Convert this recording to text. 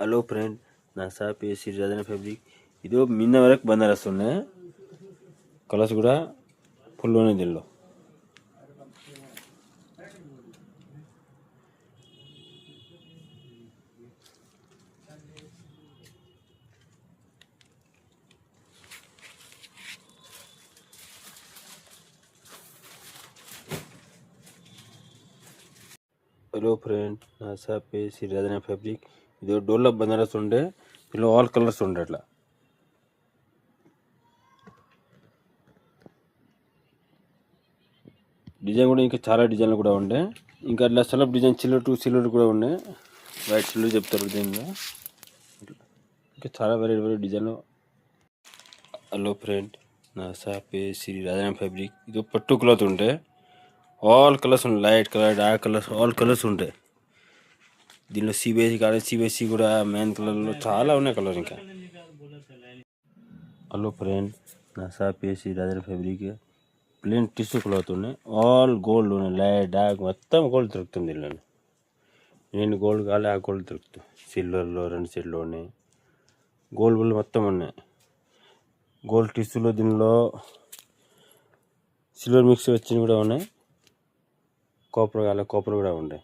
Hello friend, నా shop Shri Rajanna fabric. ఇదో మిన్న వరకు బందర్ వస్తున్నాయి. కలర్స్ కూడా ఫుల్ ఉన్నాయి దీనిలో. హలో ఫ్రెండ్, నా షాప్ శ్రీ రాజన్న ఫ్యాబ్రిక్. ఇదో డోర్లో బనారస్ ఉండే, దీనిలో ఆల్ కలర్స్ ఉండే. అట్లా డిజైన్ కూడా ఇంకా చాలా డిజైన్లు కూడా ఉండే. ఇంకా అట్లా సెలబ్ డిజైన్ సిల్వర్ కూడా ఉన్నాయి. వైట్ సిల్వర్ చెప్తారు దీనిలో. ఇంకా చాలా వెరైటీ డిజైన్లు. హలో ఫ్రెండ్, నా షాప్ శ్రీ రాజన్న ఫ్యాబ్రిక్. ఇది పట్టు క్లాత్ ఉంటే ఆల్ కలర్స్ ఉన్నాయి. Light colour, dark colours, all colours ఉంటాయి దీనిలో. సిబిఎస్సి కూడా మెయిన్ కలర్లో చాలా ఉన్నాయి కలర్. ఇంకా హలో ఫ్రెండ్, నా shop Shri Rajanna fabric. Plain tissue cloth ఉన్నాయి, ఆల్ గోల్డ్ ఉన్నాయి. లైట్ డార్క్ మొత్తం గోల్డ్ దొరుకుతుంది దీనిలో. నేను గోల్డ్ కావాలి, ఆ గోల్డ్ దొరుకుతుంది. సిల్వర్లో 2 సెట్లు ఉన్నాయి, గోల్డ్ మొత్తం ఉన్నాయి. గోల్డ్ టిష్యూలో దీనిలో సిల్వర్ మిక్స్ వచ్చినవి కూడా ఉన్నాయి. కాపర్ కావాలి, కాపర్ కూడా ఉన్నాయి.